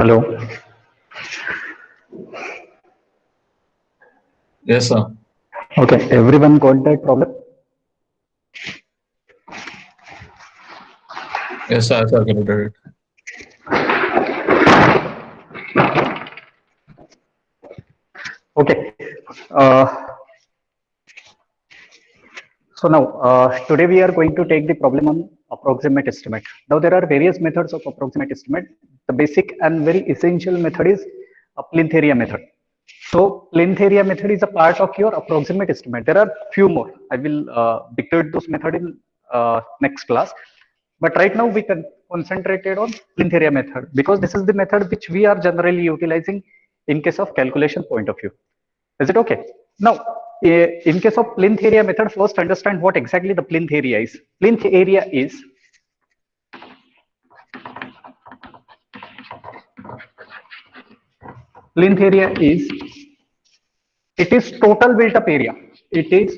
Hello. Yes, sir. Okay, everyone got that problem? Yes, sir. I calculated it. Okay. So now, today we are going to take the problem on approximate estimate. Now there are various methods of approximate estimate. The basic and very essential method is a plinth area method. So plinth area method is a part of your approximate estimate. There are few more. I will dictate those method in next class. But right now we can concentrated on plinth area method because this is the method which we are generally utilizing in case of calculation point of view. Is it okay? Now, in case of plinth area method, first understand what exactly the plinth area is. Plinth area is it is total built up area. It is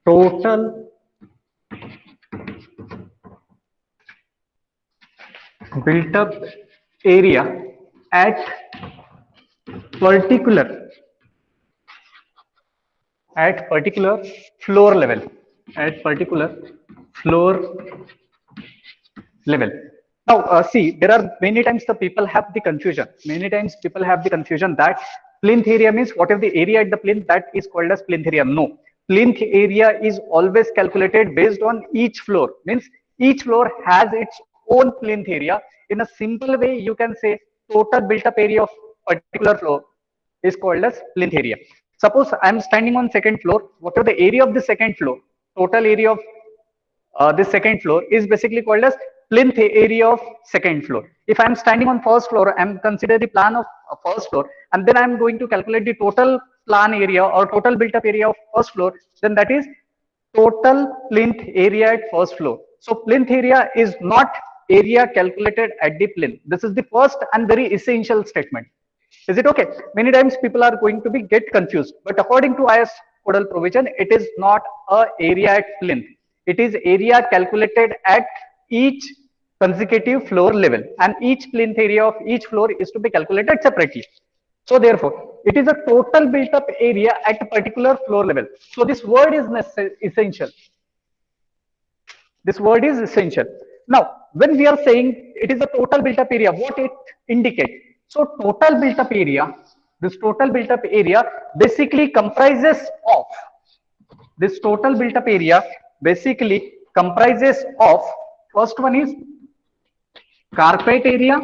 total built up area at particular particular floor level at particular floor level. Now, see, there are many times the people have the confusion. Many times people have the confusion that plinth area means what is the area at the plinth that is called as plinth area. No, plinth area is always calculated based on each floor. Means each floor has its own plinth area. In a simple way, you can say total built-up area of particular floor is called as plinth area. Suppose I am standing on second floor. What is the area of the second floor? Total area of this second floor is basically called as plinth area of second floor. If I'm standing on first floor, I'm consider the plan of first floor, and then I'm going to calculate the total plan area or total built up area of first floor, then that is total plinth area at first floor. So plinth area is not area calculated at the plinth. This is the first and very essential statement. Is it okay? Many times people are going to be get confused, but according to IS codal provision, it is not a area at plinth. It is area calculated at each consecutive floor level, and each plinth area of each floor is to be calculated separately. So therefore, it is a total built up area at a particular floor level. So this word is essential. This word is essential. Now, when we are saying it is a total built up area, what it indicates? So total built up area, this total built up area basically comprises of, this total built up area basically comprises of, first one is carpet area.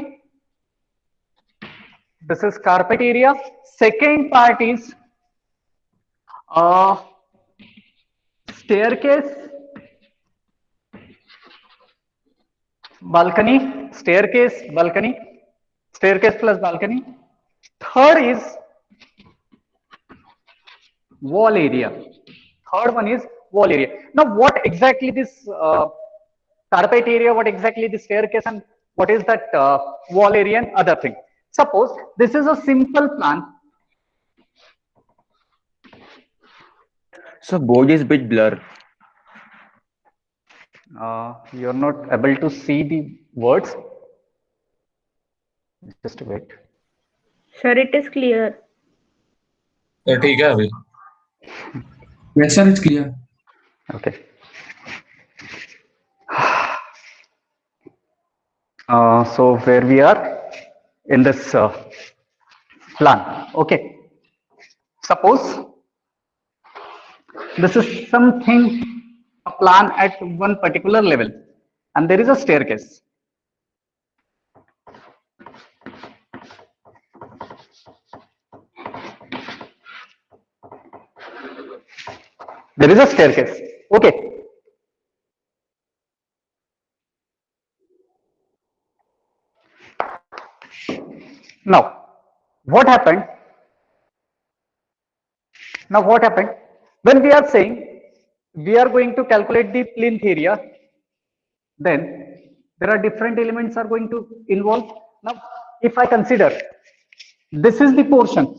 This is carpet area. Second part is uh, staircase, balcony, staircase plus balcony. Third is wall area. Third one is wall area. Now, what exactly this carpet area, what exactly the staircase, and what is that wall area and other thing? Suppose this is a simple plan. So board is bit blur. You're not able to see the words. Just wait. Sir, it is clear. ठीक है अभी. Yes, sir, it's clear. Okay. So where we are in this plan. Okay. Suppose this is something, a plan at one particular level, and there is a staircase. There is a staircase. Okay. Now, what happened? Now, what happened? When we are saying we are going to calculate the plinth area, then there are different elements are going to involve. Now, if I consider this is the portion,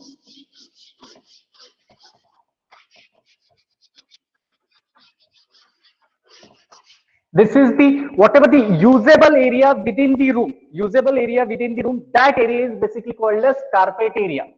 This is the whatever the usable area within the room. Usable area within the room. That area is basically called as carpet area.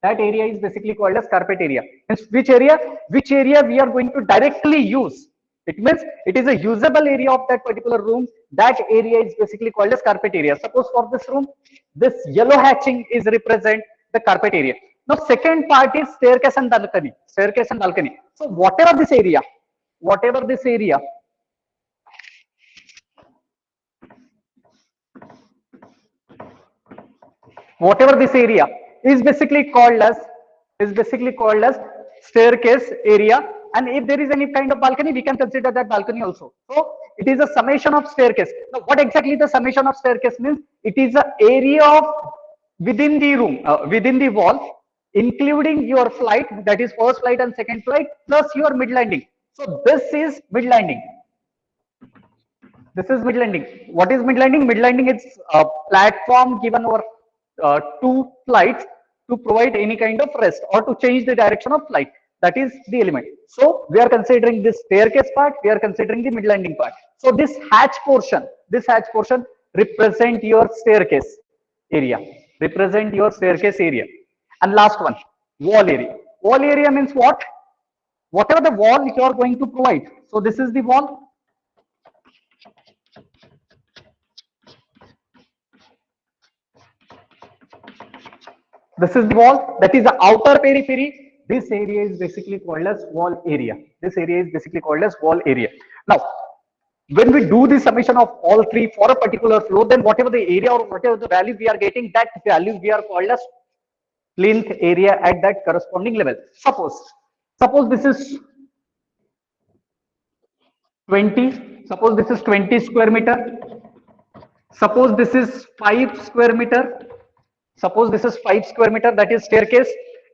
That area is basically called as carpet area. Means which area? Which area we are going to directly use? It means it is a usable area of that particular room. That area is basically called as carpet area. Suppose for this room, this yellow hatching is represent the carpet area. Now second part is staircase and balcony. Staircase and balcony. So whatever this area, whatever this area is basically called as staircase area. And if there is any kind of balcony, we can consider that balcony also. So it is a summation of staircase. Now what exactly the summation of staircase means? It is a area of within the room, within the wall, including your flight, that is first flight and second flight, plus your mid landing. So this is mid landing. This is mid landing. What is mid landing? Mid landing is a platform given over two flights to provide any kind of rest or to change the direction of flight. That is the element. So we are considering this staircase part. We are considering the mid landing part. So this hatch portion represent your staircase area. Represent your staircase area. And last one, wall area. Wall area means what? Whatever the wall you are going to provide. So this is the wall. This is the wall, that is the outer periphery. This area is basically called as wall area. This area is basically called as wall area. Now, when we do the summation of all three for a particular floor, then whatever the area or whatever the value we are getting, that value we are called as plinth area at that corresponding level. Suppose this is 20. Suppose this is 20 square meter. Suppose this is 5 square meter. Suppose this is 5 square meter, that is staircase,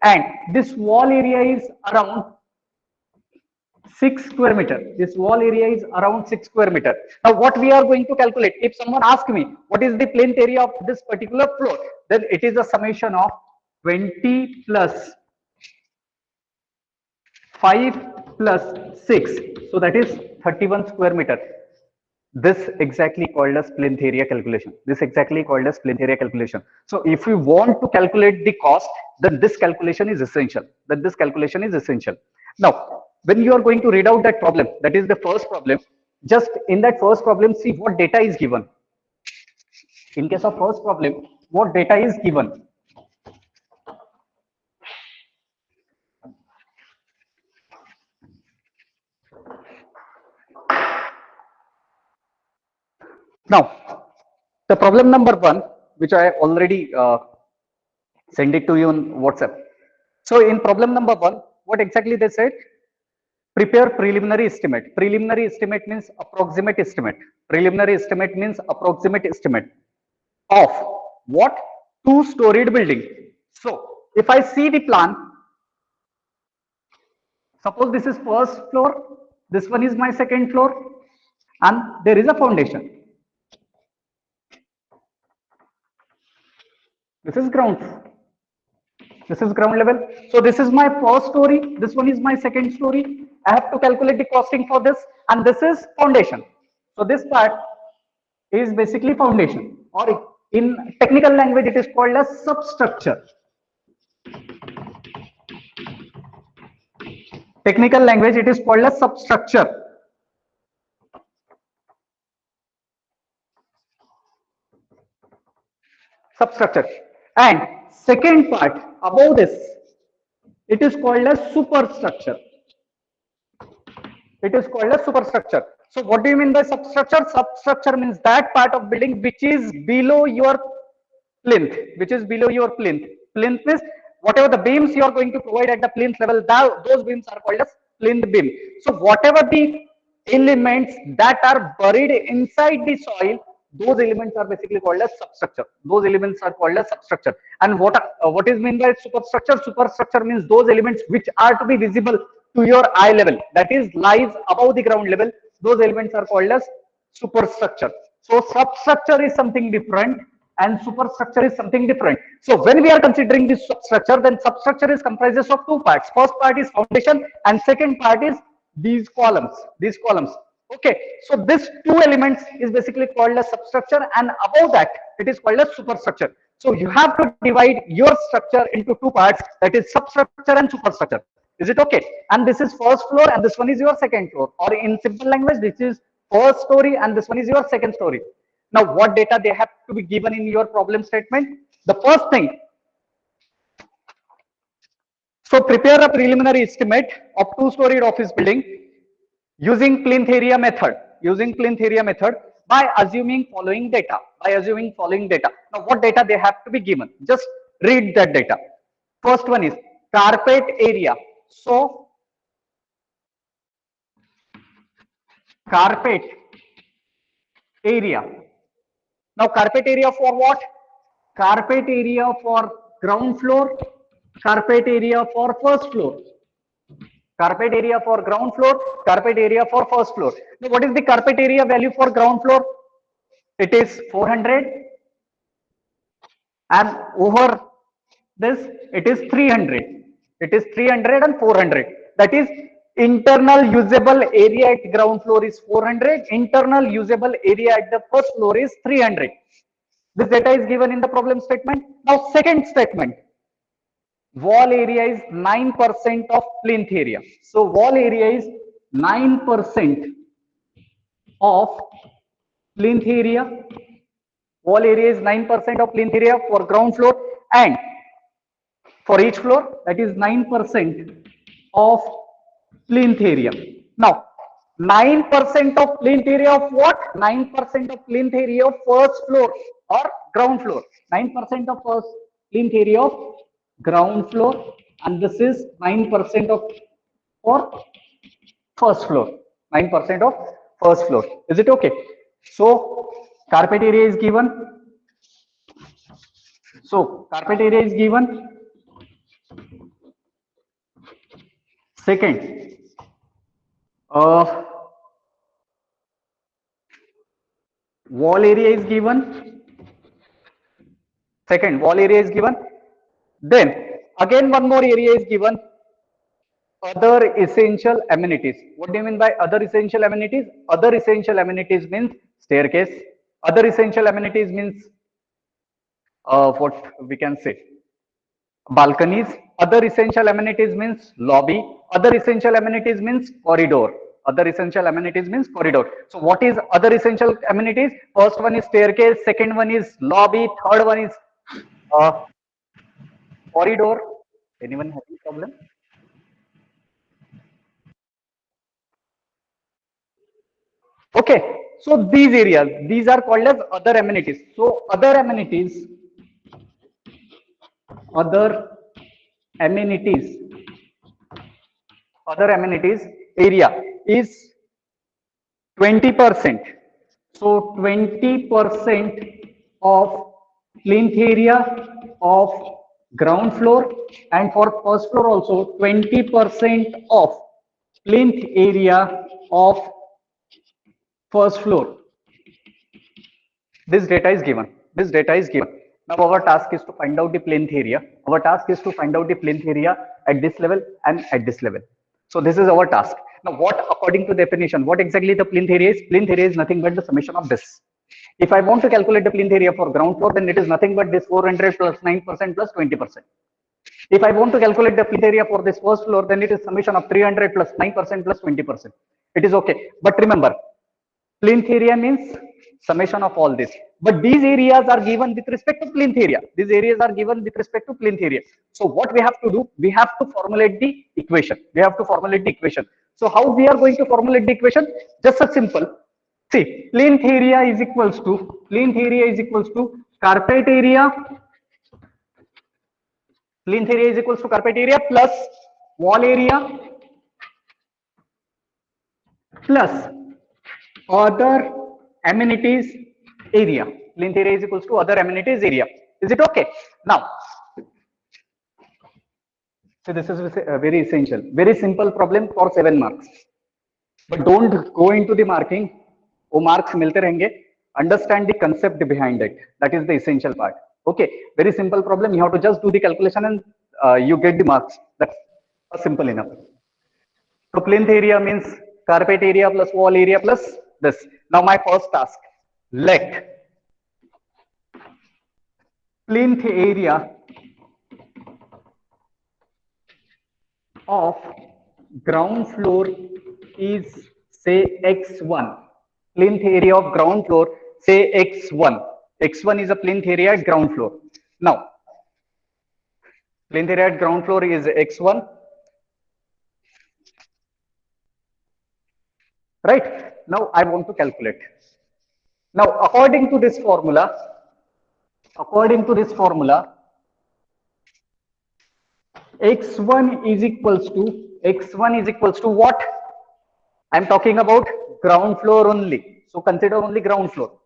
and this wall area is around 6 square meter. This wall area is around 6 square meter. Now, what we are going to calculate? If someone asks me what is the plinth area of this particular floor, then it is a summation of 20 plus 5 plus 6. So that is 31 square meter. This exactly called as plinth area calculation. This exactly called as plinth area calculation. So if we want to calculate the cost, then this calculation is essential. Now, when you are going to read out that problem, that is the first problem, just in that first problem, see what data is given. In case of first problem, what data is given? Now, the problem number 1, which I already sent it to you on WhatsApp. So in problem number 1, what exactly they said? Prepare preliminary estimate. Preliminary estimate means approximate estimate. Preliminary estimate means approximate estimate of what? 2-storied building. So if I see the plan, suppose this is first floor, this one is my second floor, and there is a foundation. This is ground. This is ground level. So this is my first story. This one is my second story. I have to calculate the costing for this, and this is foundation. So this part is basically foundation, or in technical language it is called as substructure. Technical language it is called as substructure. Substructure. And second part above this, it is called as superstructure. It is called as superstructure. So what do you mean by substructure? Substructure means that part of building which is below your plinth, which is below your plinth. Plinth is whatever the beams you are going to provide at the plinth level, those beams are called as plinth beam. So whatever the elements that are buried inside the soil, those elements are basically called as substructure. Those elements are called as substructure. And what is meant by superstructure? Superstructure means those elements which are to be visible to your eye level, that is lies above the ground level. Those elements are called as superstructure. So substructure is something different and superstructure is something different. So when we are considering this substructure, then substructure is comprises of two parts. First part is foundation and second part is these columns. These columns. Okay, so this two elements is basically called as substructure, and above that it is called as superstructure. So you have to divide your structure into two parts, that is substructure and superstructure. Is it okay? And this is first floor and this one is your second floor, or in simple language, this is first story and this one is your second story. Now what data they have to be given in your problem statement? The first thing, so prepare a preliminary estimate of two-storied office building using plinth area method, by assuming following data, Now what data they have to be given? Just read that data. First one is carpet area. So carpet area. Now carpet area for what? Carpet area for ground floor, carpet area for first floor. Carpet area for ground floor, carpet area for first floor. Now, what is the carpet area value for ground floor? It is 400, and over this it is 300. It is 300 and 400. That is, internal usable area at ground floor is 400. Internal usable area at the first floor is 300. This data is given in the problem statement. Now, second statement. Wall area is 9% of plinth area. So wall area is 9% of plinth area. Wall area is 9% of plinth area for ground floor, and for each floor that is 9% of plinth area. Now 9% of plinth area of what? 9% of plinth area of first floor or ground floor. 9% of first plinth area of ground floor, and this is 9% of for first floor. 9% of first floor. Is it okay? So carpet area is given. So carpet area is given. Second, uh, wall area is given. Second, wall area is given. Then again one more area is given. Other essential amenities. What do you mean by other essential amenities? Other essential amenities means staircase. Other essential amenities means what we can say, balconies. Other essential amenities means lobby. Other essential amenities means corridor. Other essential amenities means corridor. So what is other essential amenities? First one is staircase, second one is lobby, third one is uh, corridor. Anyone having problem? Okay, so these areas, these are called as other amenities. So other amenities, other amenities area is 20%. So 20% of plinth area of ground floor, and for first floor also 20% of plinth area of first floor. This data is given. This data is given. Now our task is to find out the plinth area. Our task is to find out the plinth area at this level and at this level. So this is our task. Now what, according to definition, what exactly the plinth area is? Plinth area is nothing but the summation of this. If I want to calculate the plinth area for ground floor, then it is nothing but this 400 plus 9% plus 20%. If I want to calculate the plinth area for this first floor, then it is summation of 300 plus 9% plus 20%. It is okay. But remember, plinth area means summation of all this. But these areas are given with respect to plinth area. These areas are given with respect to plinth area. So what we have to do? We have to formulate the equation. We have to formulate the equation. So how we are going to formulate the equation? Just a simple. See, plinth area is equals to carpet area. Plinth area is equals to carpet area plus wall area plus other amenities area. Plinth area is equals to other amenities area. Is it okay? Now, so this is very essential, very simple problem for 7 marks. But don't go into the marking. वो marks मिलते रहेंगे. Understand the concept behind it. That is the essential part. Okay, very simple problem. You have to just do the calculation and you get the marks. That's simple enough. So plinth area means carpet area plus wall area plus this. Now my first task, let plinth area of ground floor is say x1. Plinth area of ground floor say x1. X1 is a plinth area at ground floor. Now plinth area at ground floor is x1, right? Now I want to calculate. Now according to this formula, x1 is equals to what? I'm talking about ground floor only. So consider only ground floor.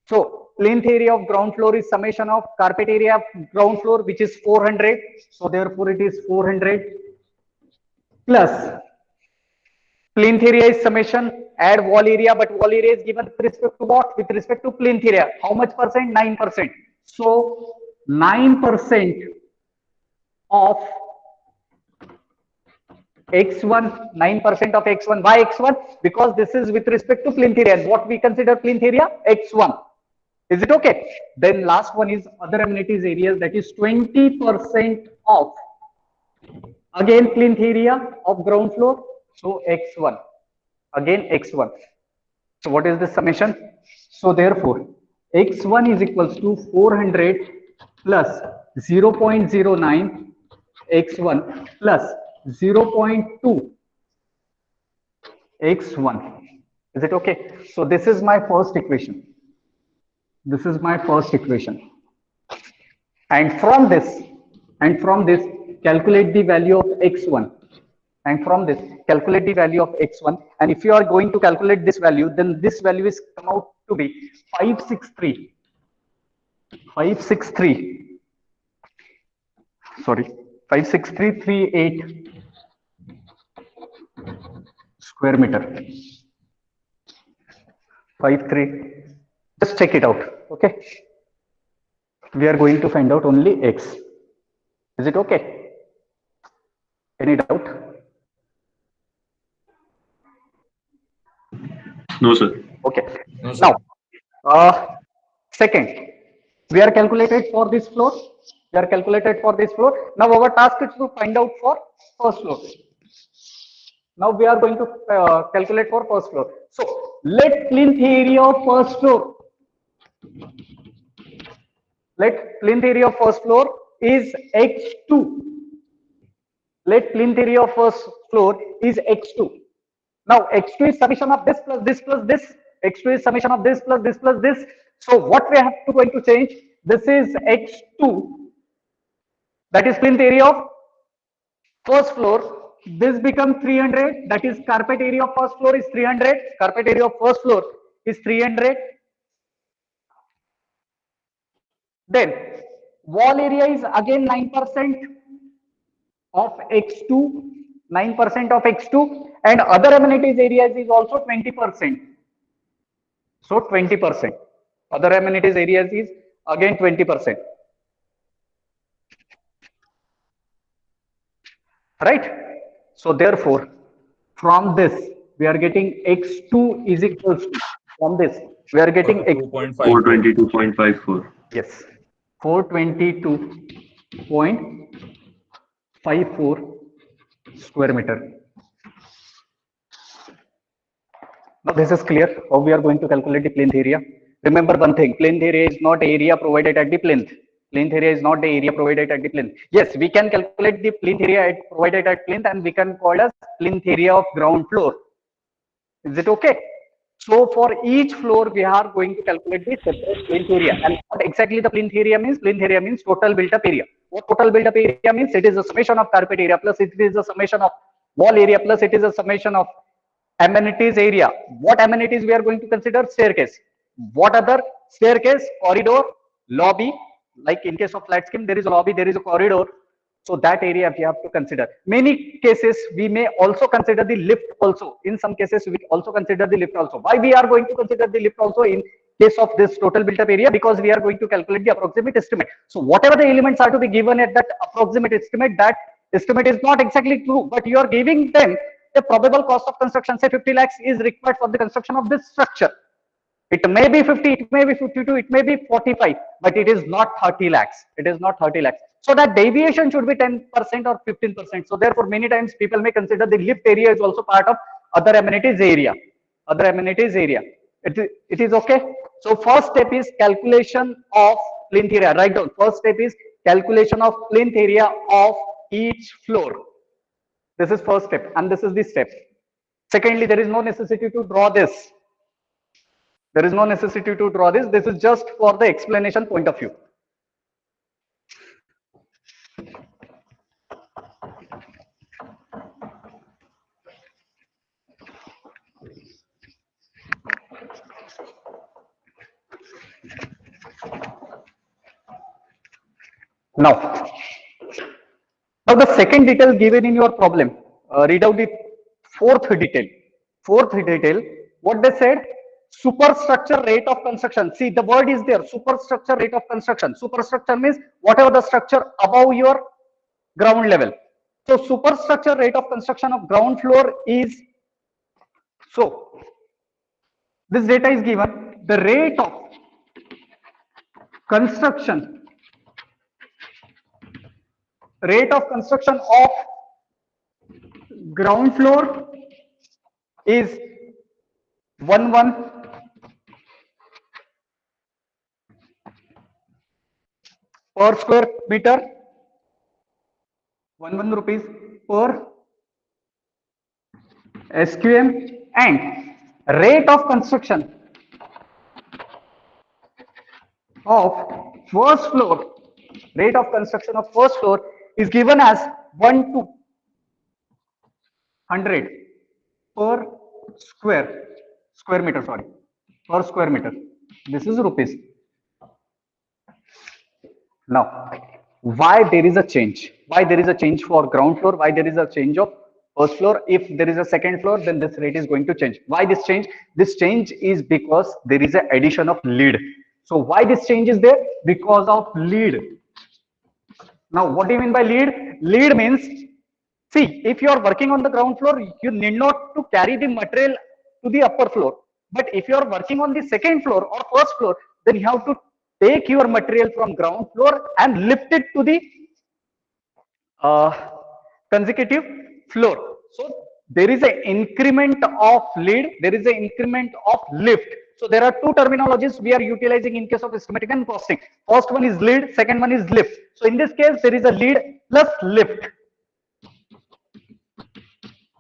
So plinth area of ground floor is summation of carpet area of ground floor, which is 400. So therefore it is 400 plus plinth area is summation, add wall area, but wall area is given with respect to what? With respect to plinth area. How much percent? 9%. So 9% of x1, 9% of x1. Why x1? Because this is with respect to plinth area. What we consider plinth area? x1. Is it okay? Then last one is other amenities areas, that is 20% of again plinth area of ground floor. So x1, again x1. So what is the summation? So therefore x1 is equals to 400 plus 0.09 x1 plus 0.2 x1. Is it okay? So this is my first equation. And from this calculate the value of x1. And if you are going to calculate this value, then this value is come out to be 56338 square meter. 53. Just check it out. Okay. We are going to find out only x. Is it okay? Any doubt? No, sir. Okay. No, sir. Now, second, we are calculated for this floor. Now our task is to find out for first floor. Now we are going to calculate for first floor. So let plinth area of first floor. Let plinth area of first floor is x2. Let plinth area of first floor is x2. Now x2 is summation of this plus this plus this. X2 is summation of this plus this plus this. So what we have to going to change? This is x2. That is plinth area of first floor. This becomes 300. That is carpet area of first floor is 300. Carpet area of first floor is 300. Then wall area is again 9% of x2. 9% of x2, and other amenities areas is also 20%. So 20%. Other amenities areas is again 20%. Right? So therefore, from this we are getting x2 is equals to, from this we are getting x 422.54. yes 422.54 square meter. Now this is clear how we are going to calculate the plinth area. Remember one thing, plinth area is not area provided at the plinth. Plinth area is not the area provided at the plinth. Yes, we can calculate the plinth area provided at plinth, and we can call as plinth area of ground floor. Is it okay? So for each floor, we are going to calculate the separate plinth area. And what exactly the plinth area means? Plinth area means total built-up area. What total built-up area means? It is a summation of carpet area plus it is a summation of wall area plus it is a summation of amenities area. What amenities we are going to consider? Staircase. What other? Staircase, corridor, lobby. Like in case of flat scheme, there is a lobby, there is a corridor. So that area we have to consider. Many cases we may also consider the lift also. In some cases we also consider the lift also. Why we are going to consider the lift also in case of this total built up area? Because we are going to calculate the approximate estimate. So whatever the elements are to be given at that approximate estimate, that estimate is not exactly true, but you are giving them the probable cost of construction, say 50 lakhs is required for the construction of this structure. It may be 50, it may be 52, it may be 45, but it is not 30 lakhs. It is not 30 lakhs. So that deviation should be 10% or 15%. So therefore, many times people may consider the lift area is also part of other amenities area. Other amenities area. It is okay. So first step is calculation of plinth area. Write down. First step is calculation of plinth area of each floor. This is first step, and this is the step. Secondly, there is no necessity to draw this. There is no necessity to draw this. This is just for the explanation point of view. Now the second detail given in your problem, read out the fourth detail. Fourth detail, what they said, superstructure rate of construction. See, the word is there, superstructure rate of construction. Superstructure means whatever the structure above your ground level. So superstructure rate of construction of ground floor is, so this data is given, the rate of construction of ground floor is 11 per square meter, 11 rupees per SQM, and rate of construction of first floor, rate of construction of first floor is given as 1 to 100 per square meter, sorry, per square meter. This is rupees. Now, why there is a change? Why there is a change for ground floor? Why there is a change of first floor? If there is a second floor, then this rate is going to change. Why this change? This change is because there is an addition of lead. So why this change is there? Because of lead. Now, what do you mean by lead? Lead means, see, if you are working on the ground floor, you need not to carry the material to the upper floor. But if you are working on the second floor or first floor, then you have to take your material from ground floor and lift it to the consecutive floor. So there is an increment of lead, there is an increment of lift. So there are two terminologies we are utilizing in case of estimating and costing. First one is lead, second one is lift. So in this case, there is a lead plus lift.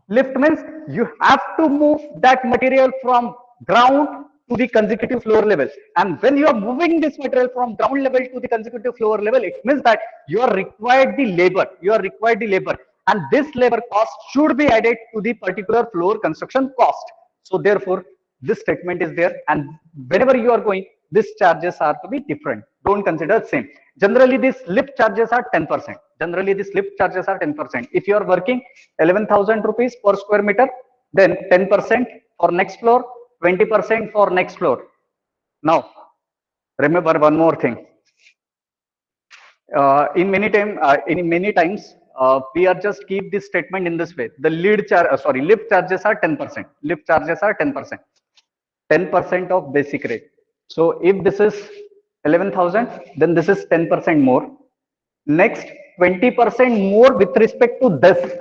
Lift means you have to move that material from ground to the consecutive floor level. And when you are moving this material from ground level to the consecutive floor level, it means that you are required the labor. You are required the labor. And this labor cost should be added to the particular floor construction cost. So therefore, this statement is there. And whenever you are going, these charges are to be different. Don't consider same. Generally, these lift charges are 10%. Generally, these lift charges are 10%. If you are working 11,000 rupees per square meter, then 10% for next floor, 20% for next floor. Now, remember one more thing. In many times, we are just keep this statement in this way. The lift charges are 10%. Lift charges are 10%. 10% of basic rate. So if this is 11,000, then this is 10% more. Next, 20% more with respect to this.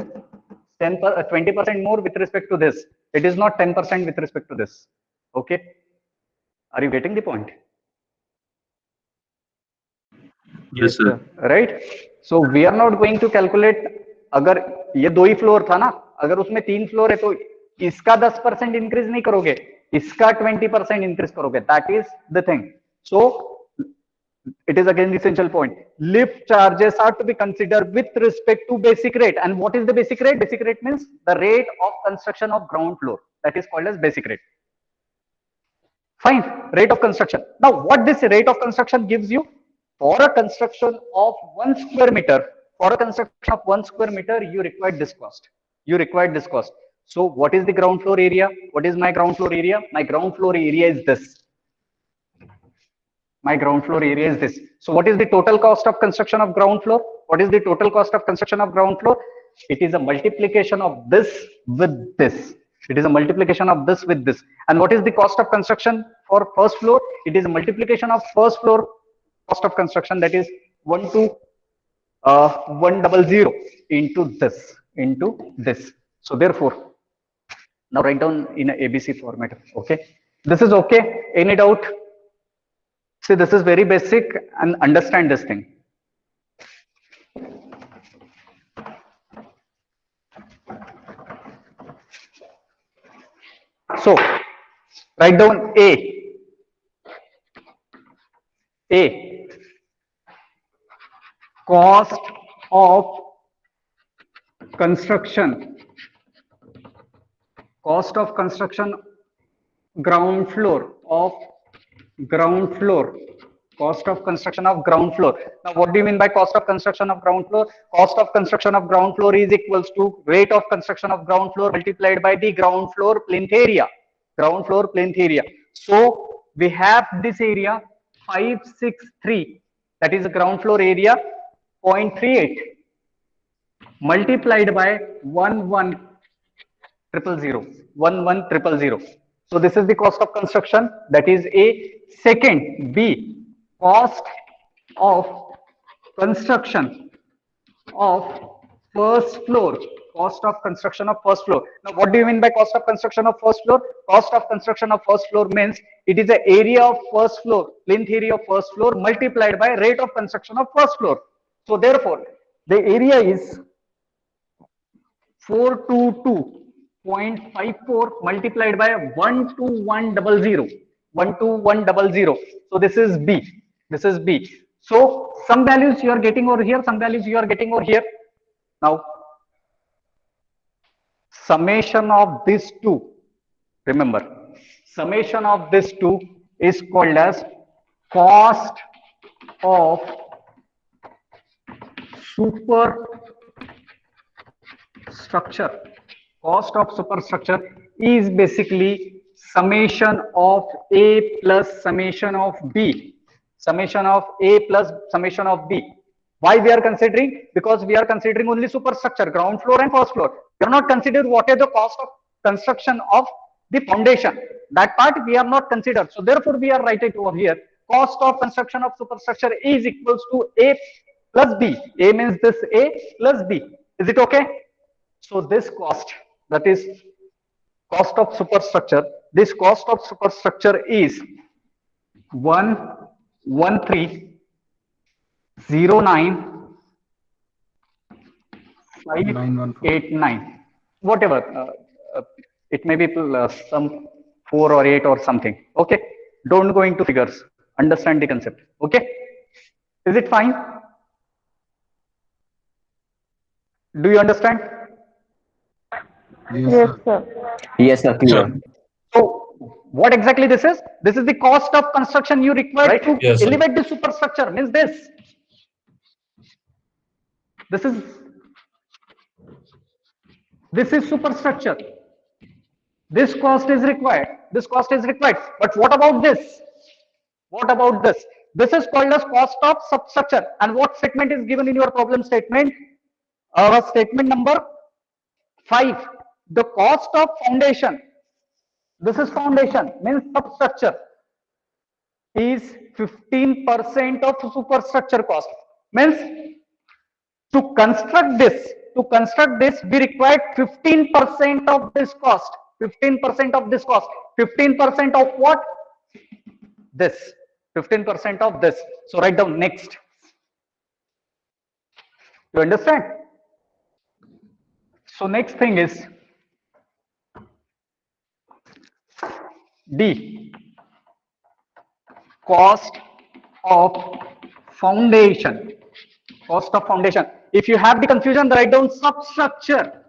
20% more with respect to this. It is not 10% with respect to this. Okay. Are you getting the point? Yes, sir. Right. So we are not going to calculate. अगर ये दो ही floor था ना, अगर उसमें 3 floor है तो इसका 10% इंक्रीज नहीं करोगे, इसका 20% इंक्रीज करोगे. That is the thing. So it is again the essential point. Lift charges are to be considered with respect to basic rate. And what is the basic rate? Basic rate means the rate of construction of ground floor. That is called as basic rate. Fine. Rate of construction. Now, what this rate of construction gives you? For a construction of 1 square meter, you require this cost. You require this cost. So what is the ground floor area? What is my ground floor area? My ground floor area is this. My ground floor area is this. So what is the total cost of construction of ground floor? What is the total cost of construction of ground floor? It is a multiplication of this with this. It is a multiplication of this with this. And what is the cost of construction for first floor? It is a multiplication of first floor cost of construction, that is 100 into this. So therefore, now write down in a ABC format. Okay, this is okay. Any doubt? See, this is very basic and understand this thing. So write down A cost of construction, ground floor of cost of construction of ground floor. Now what do you mean by cost of construction of ground floor? Cost of construction of ground floor is equals to rate of construction of ground floor multiplied by the ground floor plinth area. So we have this area 563, that is the ground floor area 0.38 multiplied by 11,000. So this is the cost of construction, that is A. Second, B, cost of construction of first floor. Now what do you mean by cost of construction of first floor? Cost of construction of first floor means it is the area of first floor, plinth area of first floor multiplied by rate of construction of first floor. So therefore the area is 422.54 multiplied by 12100. So this is B. So some values you are getting over here, some values you are getting over here. Now summation of these two, remember, summation of these two is called as cost of superstructure. Cost of superstructure is basically summation of A plus summation of B. Summation of A plus summation of B. Why we are considering? Because we are considering only superstructure, ground floor and first floor. We are not considering what is the cost of construction of the foundation. That part we are not considered. So therefore we are writing over here. Cost of construction of superstructure is equals to A plus B. A means this A plus B. Is it okay? So this cost, that is cost of superstructure, this cost of superstructure is 11309,589, whatever, it may be some 4 or 8 or something. Okay, don't go into figures, understand the concept. Okay, is it fine? Do you understand? Yes, sir. Yes, sir. Clear. So what exactly this is? This is the cost of construction you require, right, to Yes, sir. elevate the superstructure. Means this is superstructure. This cost is required. But what about this? This is called as cost of substructure. And what statement is given in your problem statement? Statement number 5. The cost of foundation. This is foundation, means substructure, is 15% of superstructure cost. Means to construct this, we require 15% of this cost. 15% of this cost. 15% of what? This. 15% of this. So write down next. You understand? So next thing is D. Cost of foundation. If you have the confusion, write down substructure.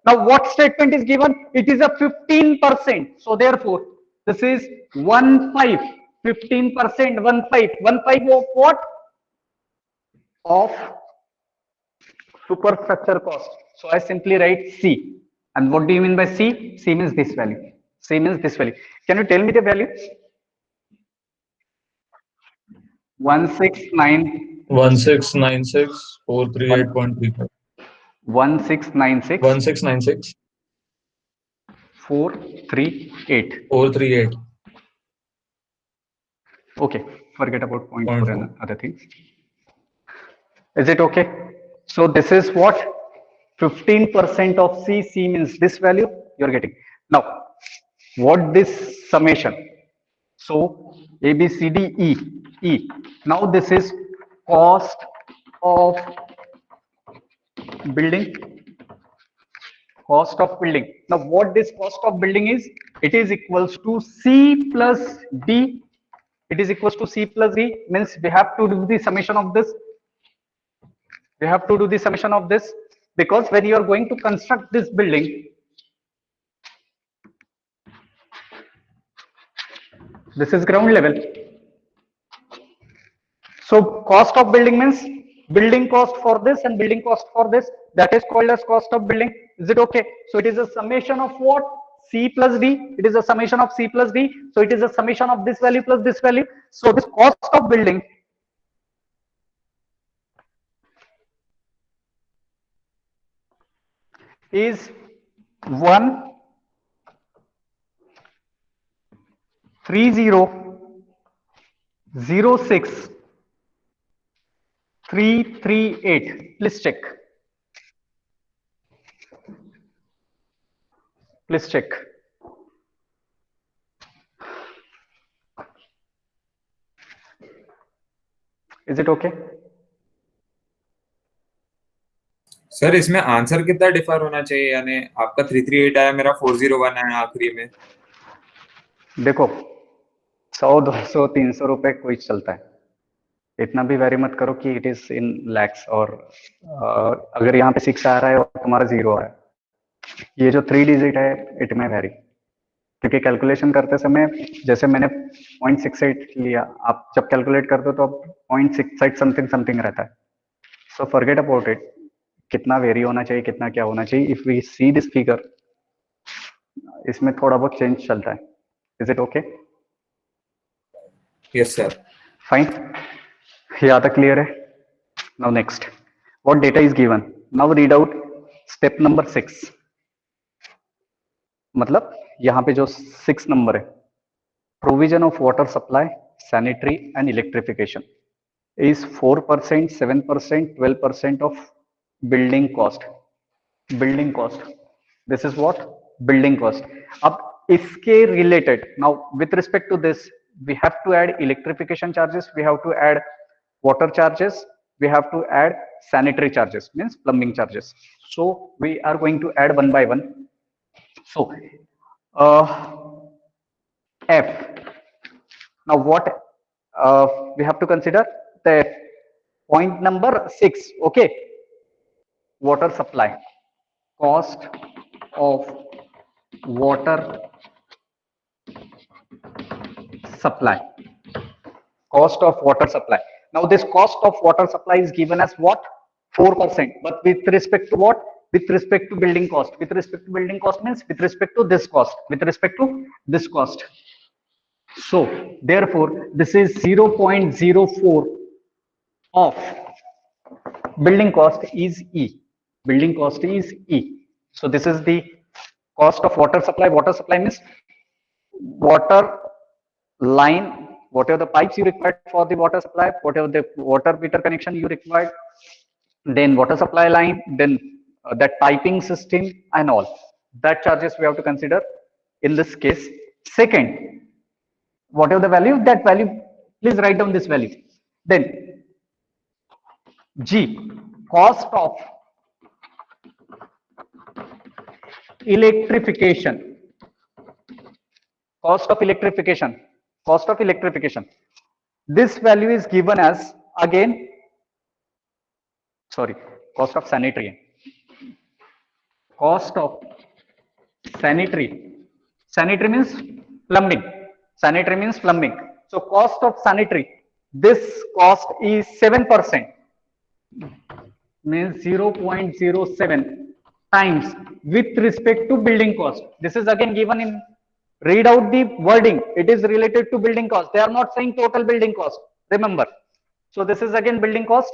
Now what statement is given? It is a 15%. So therefore this is 15%. 15 of what? Of superstructure cost. So I simply write C. And what do you mean by C? C means this value. Can you tell me the value? 169 1696,438.35. 1696 1696 438. 438.4. Okay, forget about point 4 and other things. Is it okay? So this is what 15% of C. C means this value you are getting. Now, what this summation? So A, B, C, D, E, E. Now this is cost of building. Cost of building. Now what this cost of building is? It is equals to C plus D. It is equals to C plus D, means we have to do the summation of this. We have to do the summation of this, because when you are going to construct this building, this is ground level. So cost of building means building cost for this and building cost for this. That is called as cost of building. Is it okay? So it is a summation of what? C plus D. It is a summation of C plus D. So it is a summation of this value plus this value. So this cost of building is 130,06338. Please check. Please check. Is it okay? Sir इसमें answer कितना differ होना चाहिए, यानी आपका 338 आया, मेरा 401 आया आखिरी में. देखो 100, 200, 300 रुपए कोई चलता है, इतना भी वेरी मत करो कि इट इज इन लैक्स, और अगर यहाँ पे 6 आ रहा है और तुम्हारा 0 आ रहा है, ये जो 3 डिजिट है इट में वेरी, क्योंकि कैलकुलेशन करते समय जैसे मैंने 0.68 लिया, आप जब कैलकुलेट करते हो तो 0.68 समथिंग समथिंग रहता है. सो फॉरगेट अबाउट इट, कितना वेरी होना चाहिए, कितना क्या होना चाहिए. If we see this figure, इसमें थोड़ा बहुत चेंज चलता है. Is it okay? Yes sir. Fine, यहाँ तक क्लियर है. Now next, what data is given. Now read out step number 6. मतलब यहाँ पे जो 6 नंबर है, provision of water supply, sanitary and electrification is 4%, 7%, 12% of building cost. Building cost. This is what? Building cost. अब इसके related, now with respect to this, we have to add electrification charges, we have to add water charges, we have to add sanitary charges, means plumbing charges. So we are going to add one by one. So F. Now what we have to consider? The point number 6. Okay, water supply, cost of water supply, cost of water supply. Now this cost of water supply is given as what? 4%, but with respect to what? With respect to building cost. With respect to building cost means with respect to this cost, with respect to this cost. So therefore this is 0.04 of building cost is E. Building cost is E. So this is the cost of water supply. Water supply means water line, whatever the pipes you required for the water supply, whatever the water meter connection you required, then water supply line, then that piping system and all that charges we have to consider in this case. Second, whatever the value, that value, please write down this value. Then G, cost of electrification. Cost of electrification. Cost of electrification. This value is given as, again, sorry, cost of sanitary. Cost of sanitary. Sanitary means plumbing. Sanitary means plumbing. So cost of sanitary. This cost is 7%. Means 0.07 times with respect to building cost. This is again given in, read out the wording. It is related to building cost. They are not saying total building cost. Remember, So this is again building cost.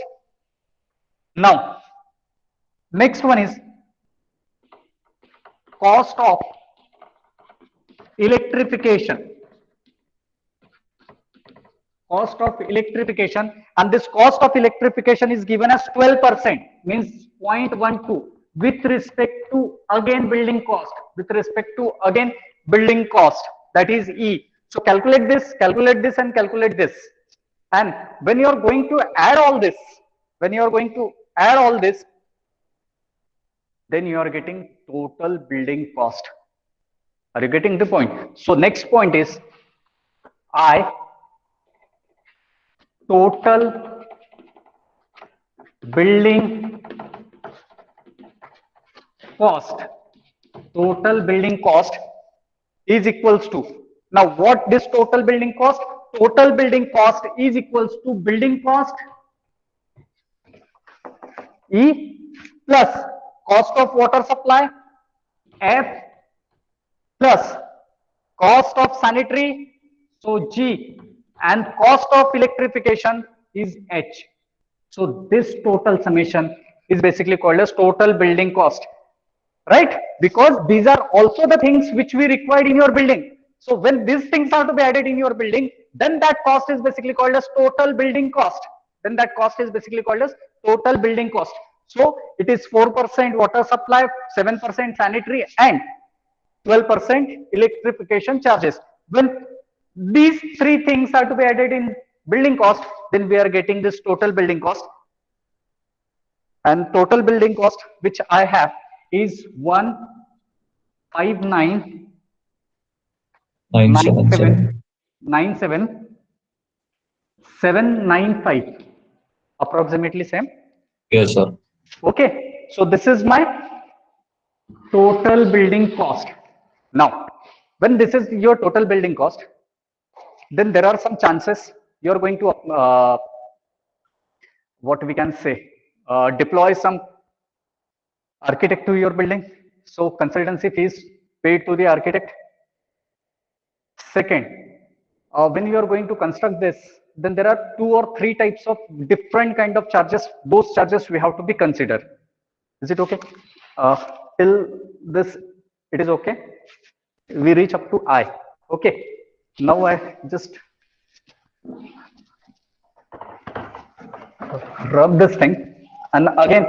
Now, next one is cost of electrification. Cost of electrification, and this cost of electrification is given as 12%, means 0.12 with respect to again building cost, with respect to again building cost, that is E. So calculate this and calculate this. And when you are going to add all this, then you are getting total building cost. Are you getting the point? So next point is I, total building cost. Total building cost is equals to, now what this total building cost? Total building cost is equals to building cost E plus cost of water supply F plus cost of sanitary, so G, and cost of electrification is H. So this total summation is basically called as total building cost, right? Because these are also the things which we required in your building. So when these things are to be added in your building, then that cost is basically called as total building cost. Then that cost is basically called as total building cost. So it is 4% water supply, 7% sanitary, and 12% electrification charges. When these three things are to be added in building cost, then we are getting this total building cost. And total building cost which I have is 159,977,795, approximately same. Yes, sir. Okay, so this is my total building cost. Now, when this is your total building cost, then there are some chances you are going to what we can say, deploy some architect to your building. So consultancy fees paid to the architect. Second, when you are going to construct this, then there are 2 or 3 types of different kind of charges. Those charges we have to be considered. Is it okay? Till this, it is okay. We reach up to I. Okay. Now I just rub this thing, and again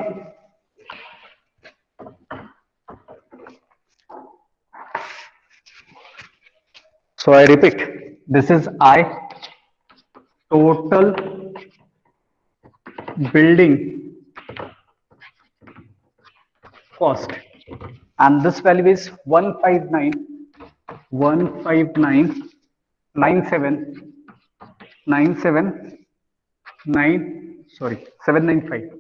so I repeat, this is I, total building cost, and this value is 159,159,97,979, sorry, 795.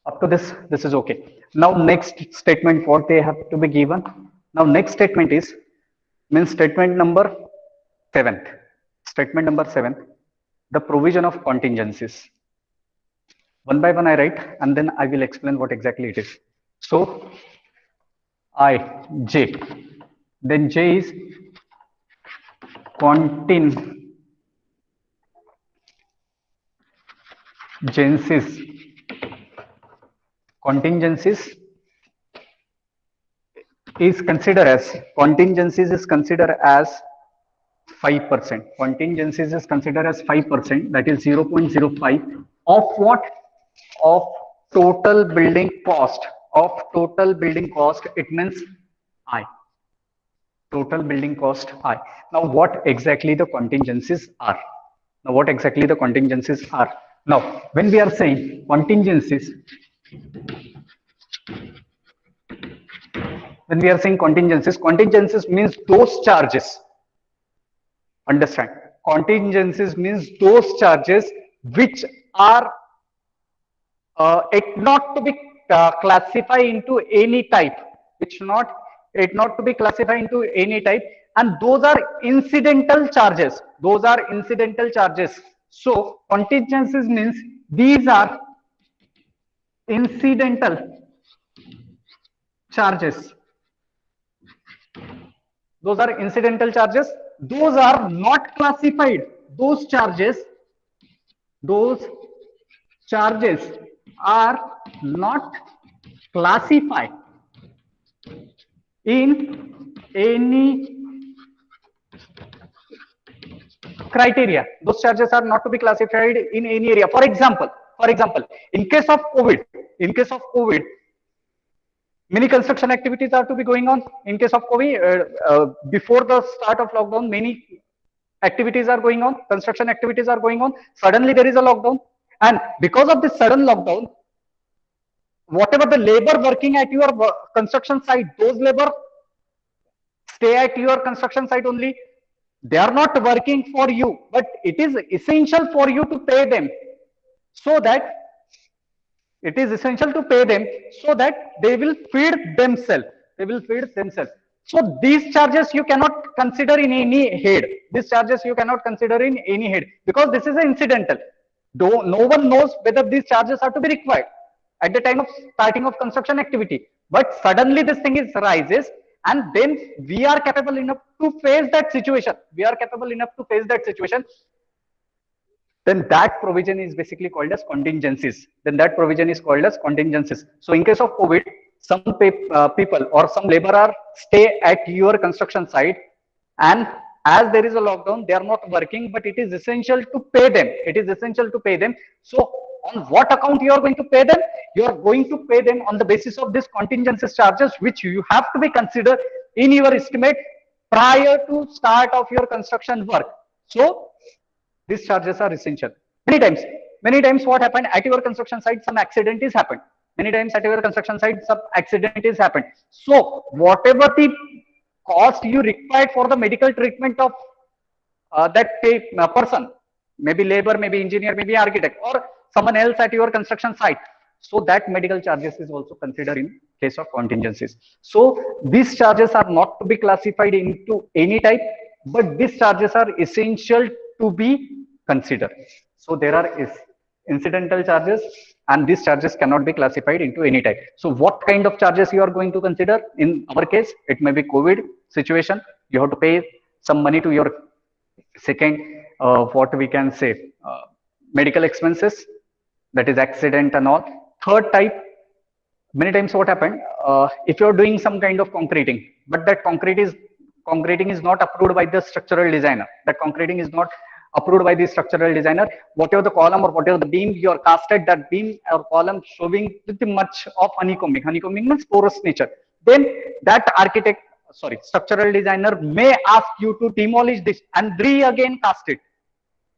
Up to this is okay. Now next statement, what they have to be given. Now next statement is, means statement number 7. Statement number 7, the provision of contingencies. One by one I write, and then I will explain what exactly it is. So I, J, then J is contingencies. Contingencies is considered as 5%. Contingencies is considered as 5%, that is 0.05 of what? Of total building cost. Of total building cost, it means I. Total building cost I. Now what exactly the contingencies are? Now when we are saying contingencies, contingencies means those charges. Understand? Contingencies means those charges which are it not to be classified into any type, it not to be classified into any type, and those are incidental charges. So contingencies means these are incidental charges. Those are incidental charges. Those are not classified. Those charges are not classified in any criteria. Those charges are not to be classified in any area. For example, in case of COVID, many construction activities are to be going on. In case of COVID, before the start of lockdown, many activities are going on, construction activities are going on. Suddenly there is a lockdown, and because of this sudden lockdown, whatever the labor working at your construction site, those labor stay at your construction site only. They are not working for you, but it is essential for you to pay them, so that it is essential to pay them so that they will feed themselves. So these charges you cannot consider in any head. These charges you cannot consider in any head, because this is incidental. Though no one knows whether these charges are to be required at the time of starting of construction activity, but suddenly this thing is rises, and then we are capable enough to face that situation. Then that provision is basically called as contingencies. So in case of COVID, some people or some laborer stay at your construction site, and as there is a lockdown, they are not working, but it is essential to pay them. So on what account you are going to pay them? You are going to pay them on the basis of this contingencies charges, which you have to be considered in your estimate prior to start of your construction work. So these charges are essential. Many times what happened at your construction site, some accident is happened. So whatever the cost you required for the medical treatment of that person, maybe labor, maybe engineer, maybe architect, or someone else at your construction site, so that medical charges is also considered in case of contingencies. So these charges are not to be classified into any type, but these charges are essential to be considered. So there are incidental charges, and these charges cannot be classified into any type. So what kind of charges you are going to consider? In our case, it may be COVID situation. You have to pay some money to your what we can say, medical expenses, that is accident and all. Third type, many times what happened, if you're doing some kind of concreting, but that concreting is not approved by the structural designer. Whatever the column or whatever the beam you are casted, that beam or column showing with much of honeycombing. Honeycombing means porous nature. Then that structural designer may ask you to demolish this and again cast it.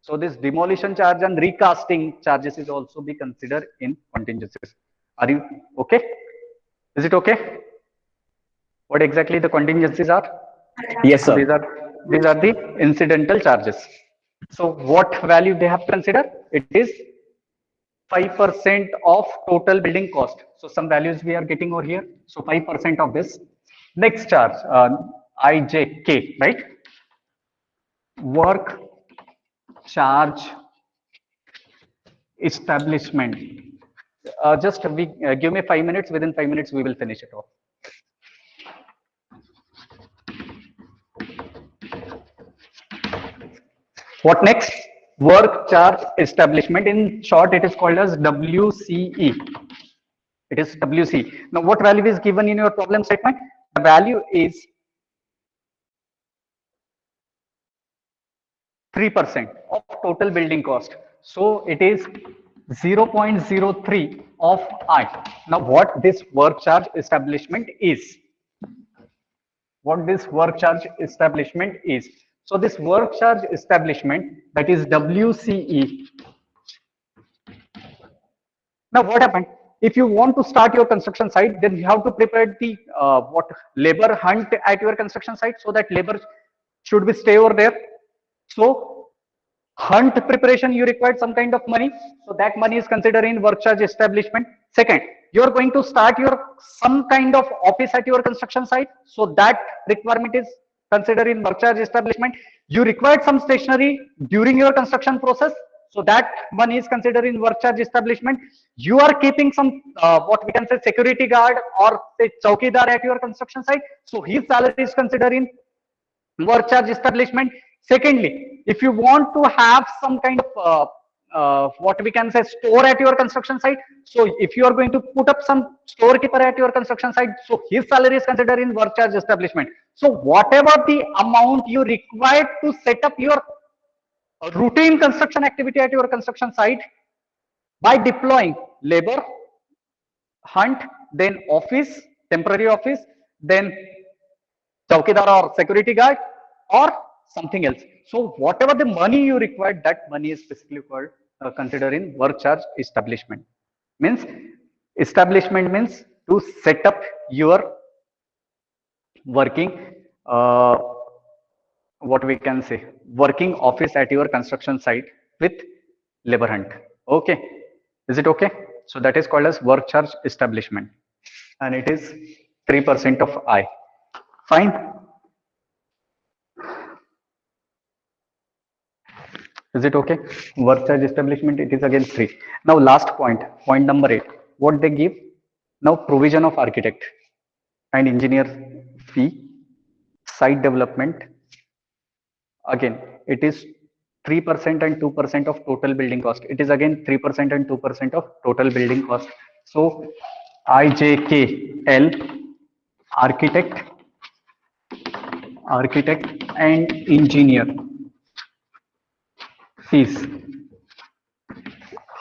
So this demolition charge and recasting charges is also be considered in contingencies. Are you okay? Is it okay? What exactly the contingencies are? Yes, sir. These are the incidental charges. So what value they have to consider? It is 5% of total building cost. So some values we are getting over here. So 5% of this. Next charge, IJK, right? Work charge establishment. Give me 5 minutes. Within 5 minutes, we will finish it off. What next? Work charge establishment. In short, it is called as WCE. It is WCE. Now, what value is given in your problem statement? The value is 3% of total building cost. So it is 0.03 of I. Now, what this work charge establishment is? So this work charge establishment, that is WCE. Now what happened? If you want to start your construction site, then you have to prepare the labor hunt at your construction site, so that labor should be stay over there. So hunt preparation, you required some kind of money, so that money is considered in work charge establishment. Second, you are going to start some kind of office at your construction site, so that requirement is considered in work charge establishment. You required some stationery during your construction process, so that money is considered in work charge establishment. You are keeping some what we can say security guard or say chowkidar at your construction site, so his salary is considered in work charge establishment. Secondly, if you want to have some kind of what we can say store at your construction site, so if you are going to put up some storekeeper at your construction site, so his salary is considered in work charge establishment. So whatever the amount you require to set up your routine construction activity at your construction site by deploying labor, hunt, then office, temporary office, then chowkidar or security guard or something else. So whatever the money you require, that money is basically called considered in work charge establishment. Means establishment means to set up your working what we can say working office at your construction site with labor hunt. Okay, is it okay? So that is called as work charge establishment, and it is 3% of I. Fine. Is it okay? Work charge establishment, it is again 3. Now last point number 8. What they give? Now provision of architect and engineer fee, site development. Again, it is 3% and 2% of total building cost. It is again 3% and 2% of total building cost. So IJKL, architect and engineer fees.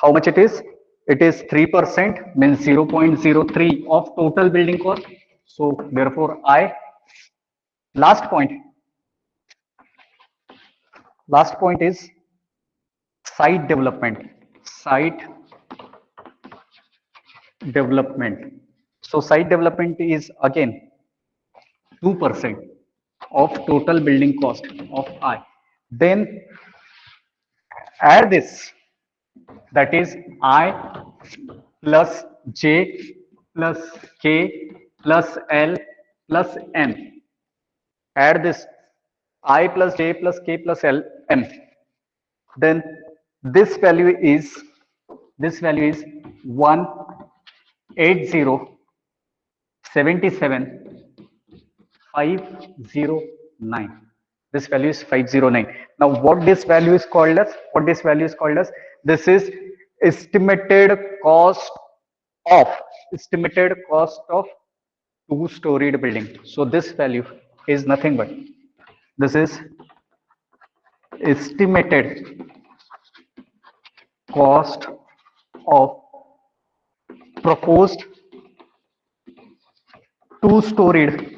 How much it is? It is 3%, means 0.03 of total building cost. So therefore I, last point is site development. So site development is again 2% of total building cost of I. Then add this, that is I plus J plus K plus L plus M. Add this I plus J plus K plus L M. Then this value is 18077,509. This value is 509. Now what this value is called as? This is estimated cost of two-storied building. So this value is nothing but, this is estimated cost of proposed two-storied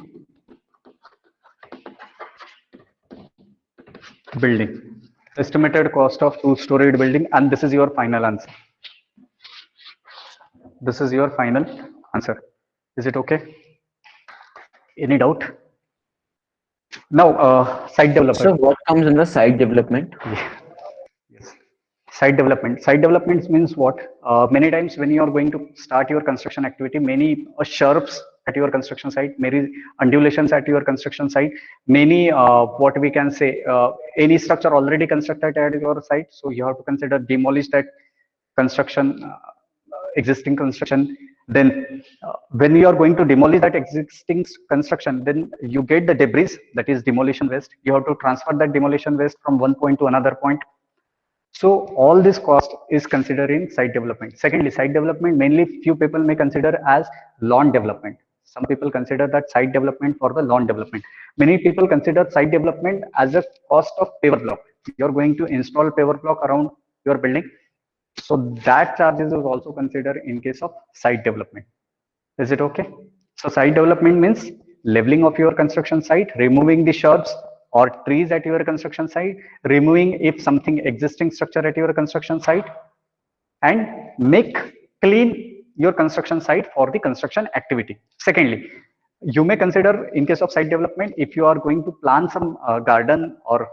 building. Estimated cost of two-storied building, and this is your final answer. This is your final answer. Is it okay? Any doubt? Now, site development. So what comes in the site development? Yes. Site development. Site development means what? Many times when you are going to start your construction activity, many shrubs at your construction site, many undulations at your construction site, many what we can say, any structure already constructed at your site. So you have to consider demolish that construction, existing construction. Then when you are going to demolish that existing construction, then you get the debris, that is demolition waste. You have to transfer that demolition waste from one point to another point. So all this cost is considered in site development. Secondly, site development mainly few people may consider as lawn development. Some people consider that site development for the lawn development. Many people consider site development as a cost of paver block. You're going to install paver block around your building. So that charges is also considered in case of site development. Is it okay? So site development means leveling of your construction site, removing the shrubs or trees at your construction site, removing if something existing structure at your construction site, and make clean your construction site for the construction activity. Secondly, you may consider in case of site development, if you are going to plant some garden or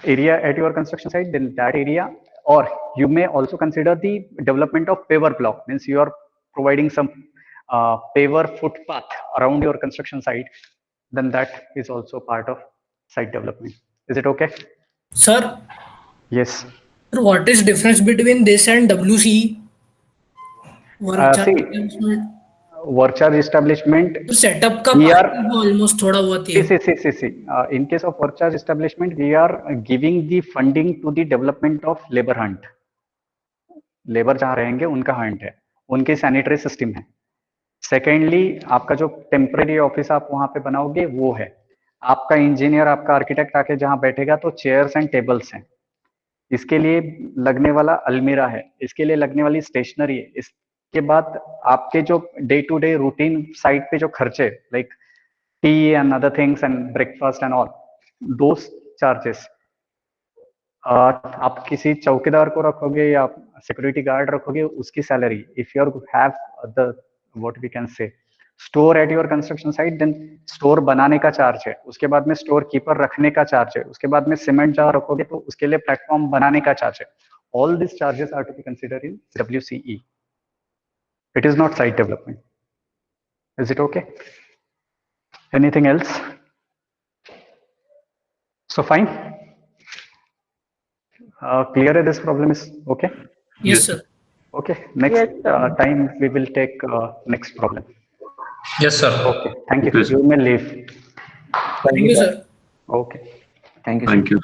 area at your construction site, then that area, or you may also consider the development of paver block, means you are providing some paver footpath around your construction site, then that is also part of site development. Is it okay? Sir, Yes. what is difference between this and WC? Work charge See, establishment? work charge establishment, तो setup का we are almost थोड़ा बहुत ही see. In case of work charge establishment, we are giving the funding to the development of labor hunt. Labour जहाँ रहेंगे उनका Hunt है, उनकी sanitary system है. सेकेंडली आपका जो टेम्पररी ऑफिस आप वहां पे बनाओगे वो है. आपका इंजीनियर, आपका आर्किटेक्ट आके जहाँ बैठेगा तो चेयर्स एंड टेबल्स हैं. इसके लिए लगने वाला अलमीरा है, इसके लिए लगने वाली स्टेशनरी है. इसके बाद आपके जो day to day routine site पे जो खर्चे like tea and other things and breakfast and all, those charges. आप किसी चौकीदार को रखोगे या सिक्योरिटी गार्ड रखोगे, उसकी salary. If you have the what we can say store at your construction site, then store बनाने का चार्ज है, उसके बाद में स्टोर कीपर रखने का चार्ज है, उसके बाद में सीमेंट जहाँ रखोगे तो उसके लिए प्लेटफॉर्म बनाने का चार्ज है. All this charges are to be consider in WCE. It is not site development. Is it okay? Anything else? So fine. Clear this problem is okay? Yes sir. Okay, next Yes, sir. time we will take next problem. Yes sir. Okay, thank you. You may leave. Thank you sir. Okay. Thank you. Thank you.